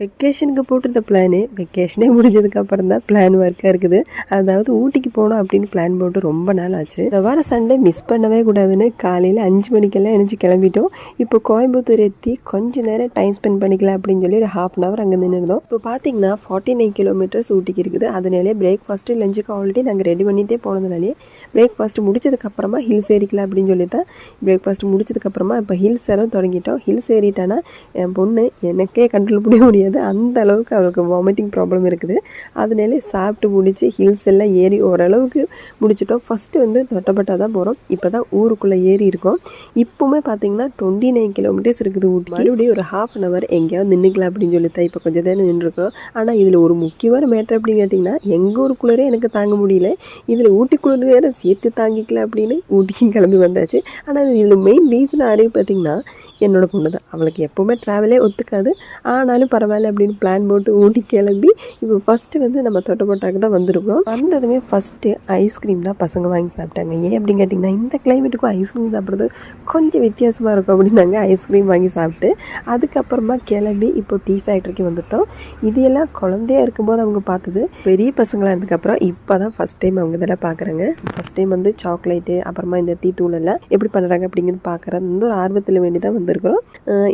வெக்கேஷனுக்கு போட்டிருந்த பிளானு வெக்கேஷனே முடிஞ்சதுக்கப்புறம் தான் பிளான் ஒர்க்காக இருக்குது. அதாவது ஊட்டிக்கு போகணும் அப்படின்னு பிளான் போட்டு ரொம்ப நாள் ஆச்சு. இந்த வாரம் சண்டே மிஸ் பண்ணவே கூடாதுன்னு காலையில் 5 மணிக்கெல்லாம் எழுந்து கிளம்பிட்டோம். இப்போ கோயம்புத்தூர் எத்தி கொஞ்சம் நேரம் டைம் ஸ்பெண்ட் பண்ணிக்கலாம் அப்படின்னு சொல்லி ஒரு ½ அங்கே நின்றுருந்தோம். இப்போ பார்த்தீங்கன்னா 49 கிலோமீட்டர்ஸ் ஊட்டிக்கு இருக்குது. அதனாலே பிரேக்ஃபாஸ்ட்டு லஞ்சுக்கு ஆல்ரெடி நாங்கள் ரெடி பண்ணிகிட்டே போனதுனாலே பிரேக்ஃபாஸ்ட்டு முடிச்சதுக்கப்புறமா ஹில்ஸ் ஏறிக்கலாம் அப்படின்னு சொல்லி தான் பிரேக்ஃபாஸ்ட்டு முடிச்சதுக்கப்புறமா இப்போ ஹில்ஸ் எல்லாம் தொடங்கிட்டோம். ஹில்ஸ் ஏறிட்டானா என் பொண்ணு எனக்கே கண்ட்ரோல் பண்ண முடியாது, அந்த அளவுக்கு அவளுக்கு வாமிட்டிங் ப்ராப்ளம் இருக்குது. அதனால சாப்பிட்டு முடிச்சு ஹில்ஸ் எல்லாம் ஏறி ஓரளவுக்கு முடிச்சிட்டோம். ஃபஸ்ட்டு வந்து தொட்டப்பட்டா தான் போகிறோம். இப்போ தான் ஊருக்குள்ளே ஏறி இருக்கோம். இப்போவுமே பார்த்தீங்கன்னா 29 கிலோமீட்டர்ஸ் இருக்குது ஊட்டி. மறுபடியும் ஒரு ½ எங்கேயாவது நின்றுக்கலாம் அப்படின்னு சொல்லி தான் இப்போ கொஞ்சம் தான் நின்றுருக்கோம். ஆனால் இதில் ஒரு முக்கியமான மேட்டர் அப்படின்னு கேட்டிங்கன்னா எங்கள் ஊருக்குள்ளே எனக்கு தாங்க முடியல, இதில் ஊட்டிக்குள்ளே வேறு சேர்த்து தாங்கிக்கலாம் அப்படின்னு ஊட்டிக்கு கிளம்பி வந்தாச்சு. ஆனால் இதில் மெயின் ரீசன் யாரையும் பார்த்திங்கன்னா என்னோடய பொண்ணு தான். அவளுக்கு எப்போவுமே ட்ராவலே ஒத்துக்காது, ஆனாலும் பரவாயில்ல அப்படின்னு பிளான் போட்டு ஊட்டி கிளம்பி இப்போ ஃபஸ்ட்டு வந்து நம்ம தொட்டப்பட்டாக்கு தான் வந்திருக்கோம். வந்ததுமே ஃபஸ்ட்டு ஐஸ்கிரீம் தான் பசங்க வாங்கி சாப்பிட்டாங்க. ஏன் அப்படின்னு கேட்டிங்கன்னா இந்த கிளைமேட்டுக்கும் ஐஸ்கிரீம் சாப்பிட்றது கொஞ்சம் வித்தியாசமாக இருக்கும் அப்படின்னு நாங்கள் ஐஸ்கிரீம் வாங்கி சாப்பிட்டு அதுக்கப்புறமா கிளம்பி இப்போ டீ ஃபேக்ட்ரிக்கு வந்துவிட்டோம். இதையெல்லாம் குழந்தையாக இருக்கும்போது அவங்க பார்த்தது. பெரிய பசங்களாக இருந்ததுக்கப்புறம் இப்போ தான் ஃபஸ்ட் டைம் அவங்க இதெல்லாம் பார்க்குறாங்க. ஃபஸ்ட் டைம் வந்து சாக்லேட்டு அப்புறமா இந்த டீ தூளெல்லாம் எப்படி பண்ணுறாங்க அப்படிங்கிறது பார்க்குறது வந்து ஒரு ஆர்வத்தில் வேண்டி தான் வந்திருக்கிறோம்.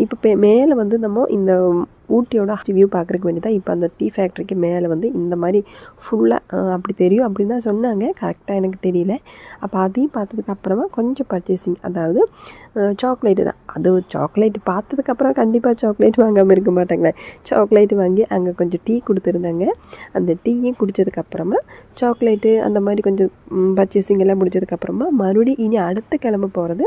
இப்போ மேலே வந்து நம்ம இந்த ஊட்டியோட ரிவ்யூ பார்க்குறக்கு வேண்டி தான் இப்போ அந்த டீ ஃபேக்ட்ரிக்கு மேலே வந்து இந்த மாதிரி ஃபுல்லாக அப்படி தெரியும் அப்படின்னு தான் சொன்னாங்க. கரெக்டாக எனக்கு தெரியல. அப்போ அதையும் பார்த்ததுக்கப்புறமா கொஞ்சம் பர்ச்சேசிங், அதாவது சாக்லேட்டு தான். அது சாக்லேட்டு பார்த்ததுக்கப்புறம் கண்டிப்பாக சாக்லேட் வாங்காமல் இருக்க மாட்டாங்களே. சாக்லேட்டு வாங்கி அங்கே கொஞ்சம் டீ கொடுத்துருந்தாங்க. அந்த டீயும் குடித்ததுக்கப்புறமா சாக்லேட்டு அந்த மாதிரி கொஞ்சம் பர்ச்சேசிங் எல்லாம் முடிச்சதுக்கப்புறமா மறுபடியும் இனி அடுத்த கிளம்ப போகிறது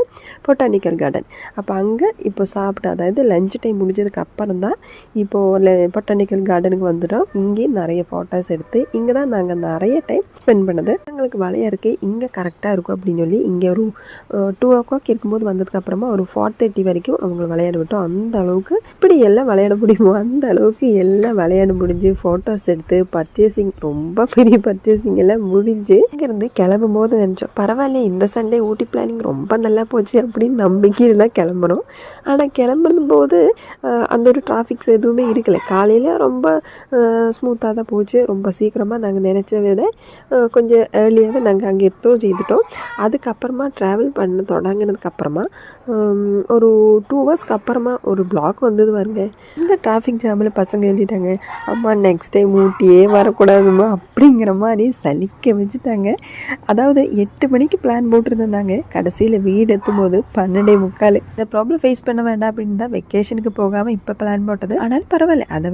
பொட்டானிக்கல் கார்டன். அப்போ அங்கே இப்போ சாப்பிட்டு, அதாவது லஞ்ச் டைம் முடிஞ்சதுக்கப்புறம் தான் இப்போது பொட்டானிக்கல் கார்டனுக்கு வந்துட்டோம். இங்கே நிறைய ஃபோட்டோஸ் எடுத்து இங்கே தான் நாங்கள் நிறைய டைம் ஸ்பெண்ட் பண்ணது. எங்களுக்கு விளையாடுறதுக்கு இங்கே கரெக்டாக இருக்கும் அப்படின்னு சொல்லி இங்கே ஒரு 2 o'clock இருக்கும்போது வந்ததுக்கப்புறமா ஒரு 4:30 வரைக்கும் அவங்களை விளையாட விட்டோம். அந்த அளவுக்கு இப்படி எல்லாம் விளையாட முடியுமோ அந்த அளவுக்கு எல்லாம் விளையாட முடிஞ்சு ஃபோட்டோஸ் எடுத்து பர்ச்சேசிங், ரொம்ப பெரிய பர்ச்சேசிங் எல்லாம் முடிஞ்சு இங்கேருந்து கிளம்பும் போது நினச்சோம் பரவாயில்ல இந்த சண்டே ஊட்டி பிளானிங் ரொம்ப நல்லா போச்சு அப்படின்னு நம்பிக்கையில் தான் கிளம்புறோம். ஆனால் கிளம்பும் போது அந்த ஒரு டிராஃபிக்ஸ் எதுவுமே இருக்கல. காலையில் ரொம்ப ஸ்மூத்தாக தான் போச்சு. ரொம்ப சீக்கிரமாக நாங்கள் நினச்ச விட கொஞ்சம் ஏர்லியாகவே நாங்கள் அங்கே செய்துட்டோம். அதுக்கப்புறமா ட்ராவல் பண்ண தொடங்கினதுக்கப்புறமா ஒரு 2 ஹவர்ஸ்க்கு அப்புறமா ஒரு பிளாக் வந்தது பாருங்க. இந்த டிராஃபிக் ஜாமில் பசங்க எழுதிட்டாங்க, அம்மா நெக்ஸ்ட் டைம் ஊட்டியே வரக்கூடாதுமா அப்படிங்கிற மாதிரி சலிக்க வச்சுட்டாங்க. அதாவது 8 மணிக்கு பிளான் போட்டிருந்தாங்க. கடைசியில் வீடு எத்தும்போது 12:45. இந்த ப்ராப்ளம் ஃபேஸ் பண்ண வேண்டாம் அப்படின்னு தான் வெக்கேஷனுக்கு போகாமல் இப்போ பிளான் போட்டது. ஆனால் பரவாயில்ல, அதை விட